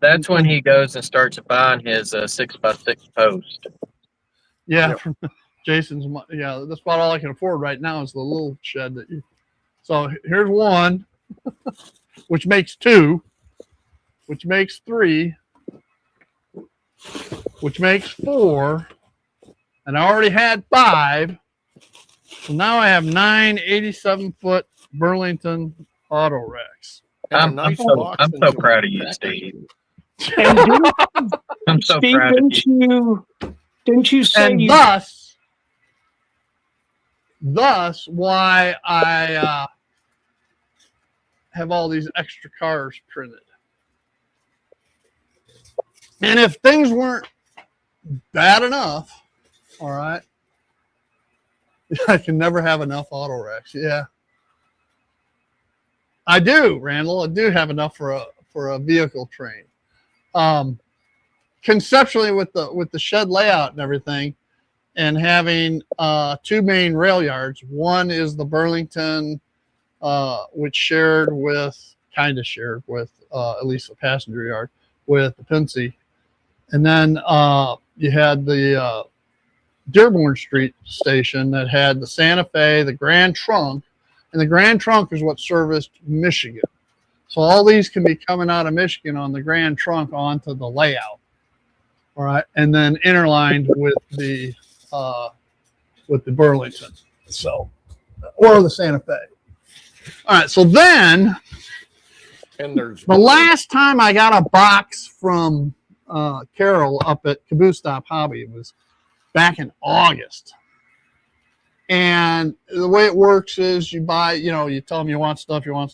That's when he goes and starts buying his 6x6 post. Yeah, from Jason's. Yeah, that's about all I can afford right now is the little shed that you. So here's 1, which makes 2, which makes 3, which makes 4, and I already had 5. So now I have 9 87-foot Burlington auto racks. And a I'm nice so box in proud your of you, back. Steve. And I'm so Steve, proud of you. didn't you say And you thus why I have all these extra cars printed. And if things weren't bad enough, all right, I can never have enough auto racks. Yeah, I do, Randall. I do have enough for a vehicle train. Conceptually, with the shed layout and everything, and having 2 main rail yards. One is the Burlington, which shared with kind of shared with at least the passenger yard with the Pincy. And then you had the Dearborn Street station that had the Santa Fe, the Grand Trunk, and the Grand Trunk is what serviced Michigan. So all these can be coming out of Michigan on the Grand Trunk onto the layout. All right, and then interlined with the Burlington, so or the Santa Fe. All right, so then And there's the last time I got a box from Carol up at Caboose Stop Hobby was back in August. And the way it works is you buy, you tell them you want stuff. And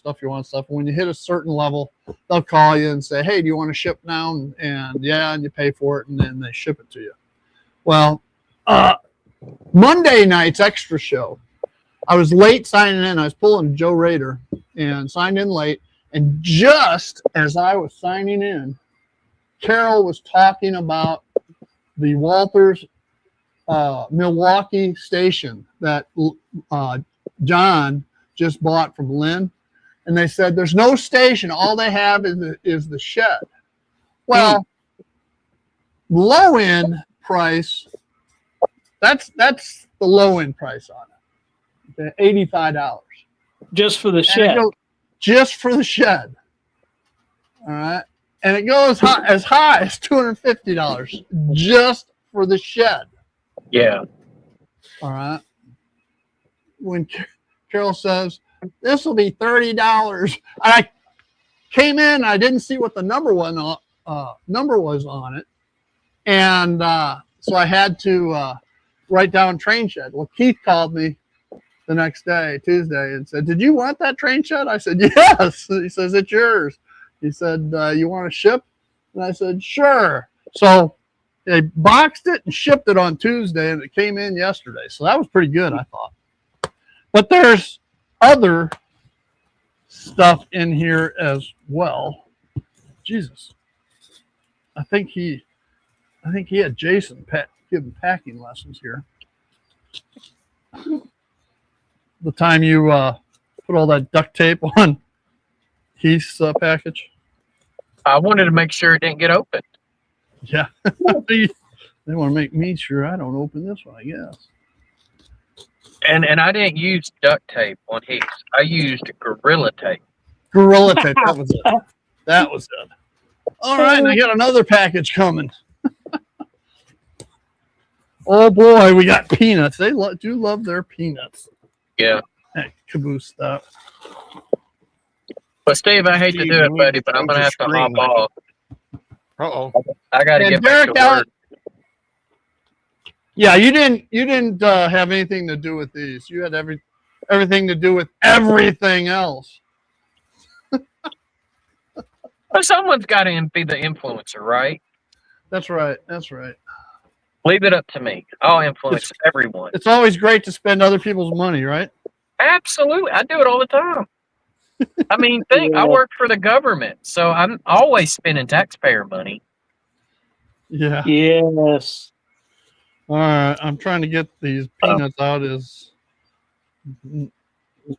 when you hit a certain level, they'll call you and say, hey, do you want to ship now? And you pay for it, and then they ship it to you. Well, Monday night's extra show, I was late signing in. I was pulling Joe Rader and signed in late. And just as I was signing in, Carol was talking about the Walters Milwaukee station that John just bought from Lynn. And they said, there's no station. All they have is the shed. Well, low end price, that's the low end price on it. Okay, $85. Just for the shed. Just for the shed. All right. And it goes as high as $250 just for the shed. Yeah. All right. When Carol says, this will be $30, I came in, I didn't see what the number was on it. And so I had to write down train shed. Well, Keith called me the next day, Tuesday, and said, did you want that train shed? I said, yes. He says, it's yours. He said, you want to ship? And I said, sure. So they boxed it and shipped it on Tuesday, and it came in yesterday. So that was pretty good, I thought. But there's other stuff in here as well. Jesus. I think he had Jason give him packing lessons here. The time you put all that duct tape on Heath's package. I wanted to make sure it didn't get opened. Yeah. They want to make me sure I don't open this one, I guess. And I didn't use duct tape on his. I used Gorilla Tape. Gorilla tape. That was it. That was it. All right, and I got another package coming. Oh boy, we got peanuts. They do love their peanuts. Yeah. That Caboose stuff. But Steve, I hate to do it, buddy, but I'm gonna have to hop off. Uh-oh. I gotta And get back to Derek, work. Yeah, you didn't have anything to do with these. You had everything to do with everything else. But someone's got to be the influencer, right? That's right. That's right. Leave it up to me. I'll influence everyone. It's always great to spend other people's money, right? Absolutely. I do it all the time. I mean, I work for the government, so I'm always spending taxpayer money. Yeah. Yes. All right. I'm trying to get these peanuts out as with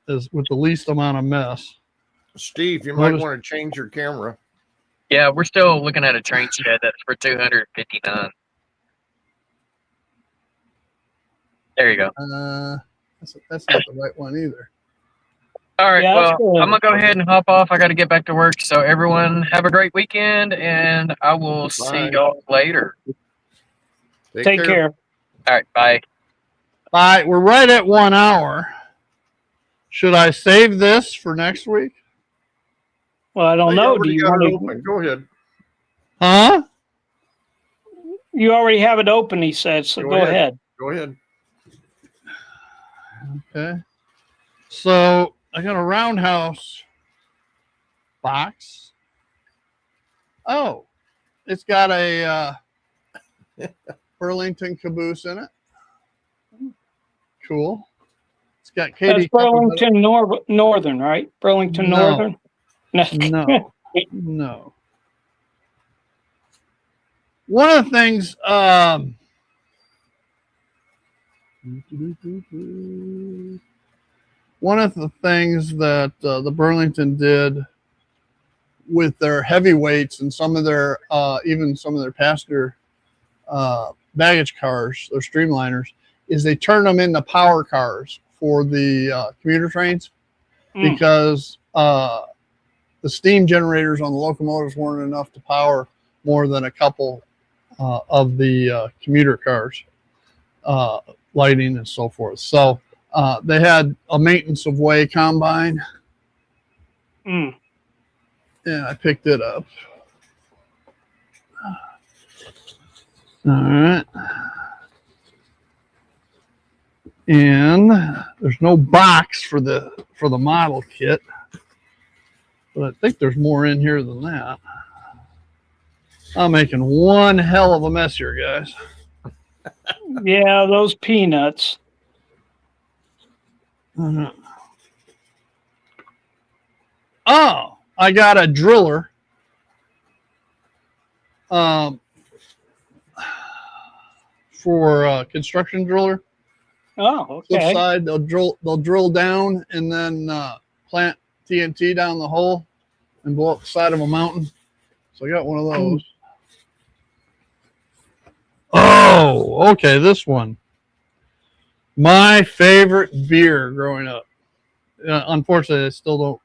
the least amount of mess. Steve, you might want to change your camera. Yeah, we're still looking at a train shed that's for $259. There you go. That's not the right one either. All right, Yeah, that's well, good. I'm going to go ahead and hop off. I got to get back to work. So everyone have a great weekend, and I will see y'all later. Take care. All right, bye. Bye. We're right at 1 hour. Should I save this for next week? Well, I don't know. Do you want to? Open. Go ahead. Huh? You already have it open, he said. So go ahead. Go ahead. Okay. So I got a roundhouse box. Oh, it's got a Burlington caboose in it. Cool. It's got Katie. That's Burlington Northern, right? Burlington No. Northern. No, no. One of the things, one of the things that the Burlington did with their heavyweights and some of their even some of their passenger baggage cars, their streamliners, is they turn them into power cars for the commuter trains because the steam generators on the locomotives weren't enough to power more than a couple of the commuter cars, lighting and so forth. So they had a maintenance of way combine. Mm. And I picked it up. All right. And there's no box for the model kit, but I think there's more in here than that. I'm making one hell of a mess here, guys. Yeah, those peanuts. Oh, I got a driller. For a construction driller. Oh, Flip okay. side, they'll drill down and then plant TNT down the hole and blow up the side of a mountain. So I got one of those. Oh, okay, this one. My favorite beer growing up. Unfortunately,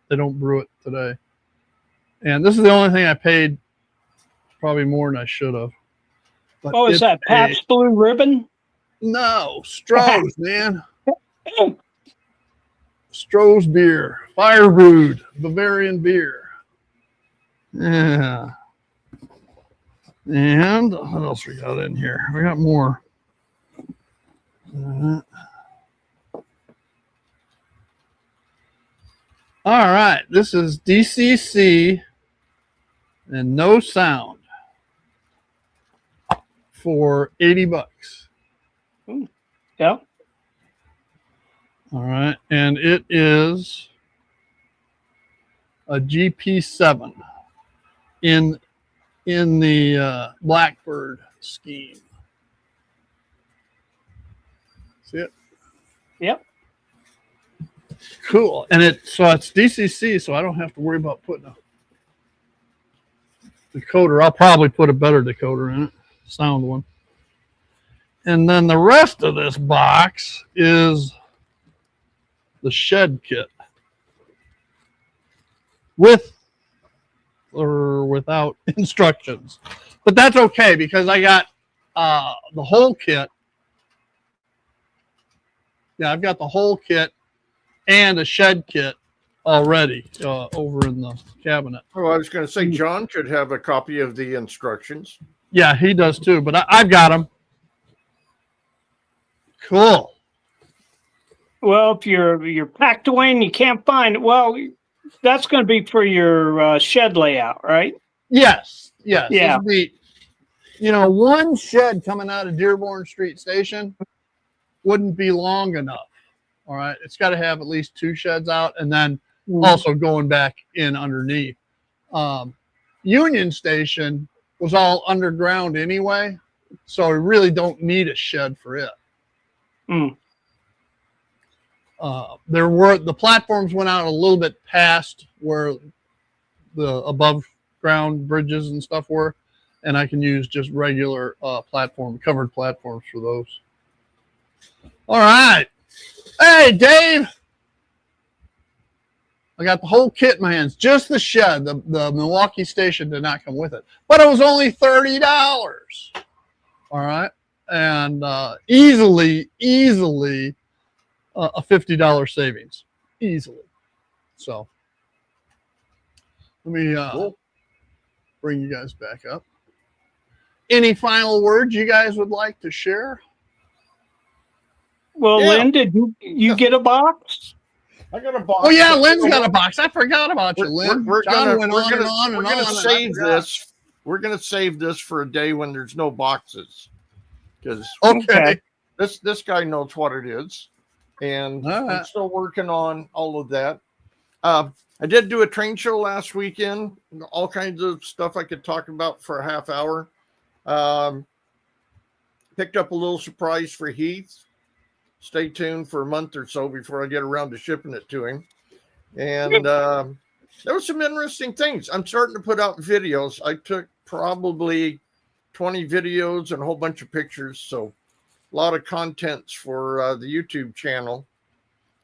they don't brew it today. And this is the only thing I paid probably more than I should have. But Oh, is that Pabst Blue Ribbon? No, Stroh's, man. Stroh's beer. Fire brewed Bavarian beer. Yeah. And what else we got in here? We got more. All right. This is DCC and no sound for $80. Yeah. All right. And it is a GP7 in the Blackbird scheme. See it? Yep. Cool. And it's DCC, so I don't have to worry about putting a decoder. I'll probably put a better decoder in it, sound one. And then the rest of this box is the shed kit with or without instructions. But that's okay because I got the whole kit. Yeah, I've got the whole kit and a shed kit already over in the cabinet. Oh, I was going to say John should have a copy of the instructions. Yeah, he does too, but I've got them. Cool. Well, if you're packed away and you can't find it, well, that's going to be for your shed layout, right? Yes. Yeah. Yeah. One shed coming out of Dearborn Street Station wouldn't be long enough. All right. It's got to have at least 2 sheds out and then also going back in underneath. Union Station was all underground anyway, so we really don't need a shed for it. The platforms went out a little bit past where the above ground bridges and stuff were, and I can use just regular covered platforms for those. All right. Hey, Dave. I got the whole kit in my hands, just the shed. The Milwaukee station did not come with it, but it was only $30. All right. And easily a $50 savings, easily. So let me bring you guys back up. Any final words you guys would like to share? Well, Yeah. Lynn, did you get a box? I got a box. Oh yeah, Lynn's got a box. I forgot about you, Lynn. We're John gonna, went we're on gonna, and on we're and gonna on, and I save forgot. this. We're gonna save this for a day when there's no boxes, because Okay. this guy knows what it is, and All right. I'm still working on all of that. I did do a train show last weekend. All kinds of stuff I could talk about for a half hour. Picked up a little surprise for Heath. Stay tuned for a month or so before I get around to shipping it to him. And there were some interesting things. I'm starting to put out videos. I took probably 20 videos and a whole bunch of pictures. So a lot of contents for the YouTube channel.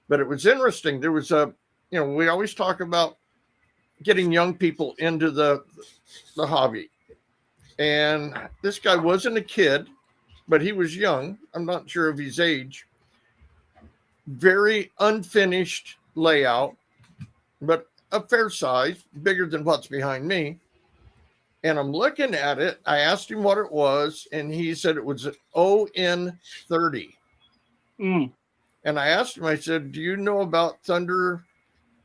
But it was interesting. There was we always talk about getting young people into the hobby. And this guy wasn't a kid, but he was young. I'm not sure of his age. Very unfinished layout, but a fair size, bigger than what's behind me. And I'm looking at it. I asked him what it was, and he said it was an ON30. Mm. And I asked him, I said, do you know about Thunder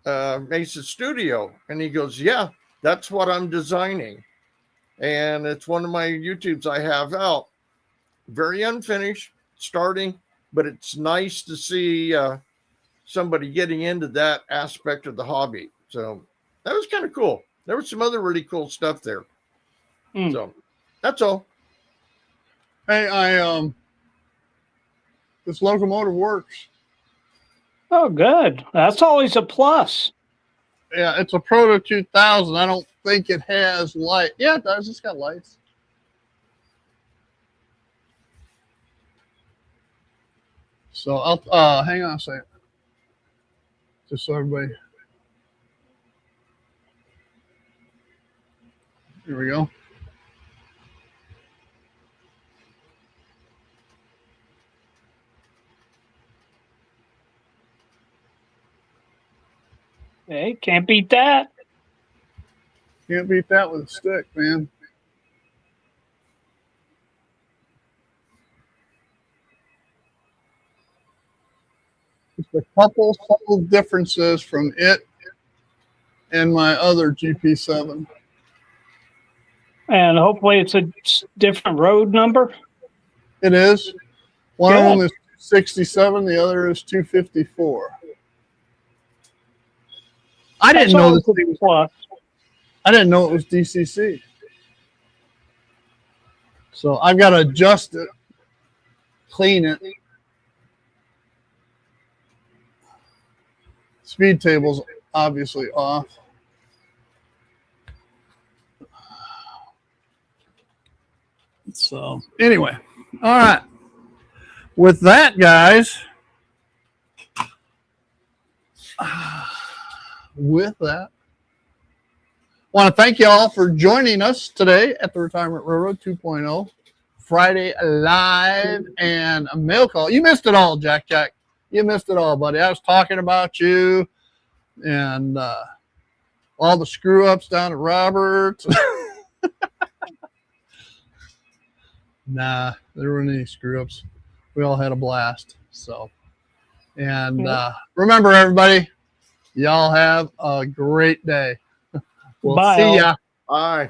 Mesa Studio? And he goes, yeah, that's what I'm designing. And it's one of my YouTubes I have out. Very unfinished, starting, but it's nice to see somebody getting into that aspect of the hobby. So that was kind of cool. There was some other really cool stuff there. Mm. So that's all. Hey, this locomotive works. Oh, good. That's always a plus. Yeah, it's a Proto 2000. I don't think it has light. Yeah, it does. It's got lights. So I'll hang on a second. Just so everybody. Here we go. Hey, can't beat that. Can't beat that with a stick, man. Just a couple subtle differences from it and my other GP7. And hopefully it's a different road number. It is. One Good. of them is 67, the other is 254. I That's didn't know always this a thing was, plus. I didn't know it was DCC. So I've got to adjust it, clean it. Speed table's obviously off. So anyway, all right. With that, guys, with that, want to thank you all for joining us today at the Retirement Railroad 2.0 Friday Live and a mail call. You missed it all, Jack. You missed it all, buddy. I was talking about you and all the screw ups down at Roberts. Nah, there weren't any screw ups. We all had a blast. So, and remember, everybody, y'all have a great day. We'll Bye, see all. ya. Bye.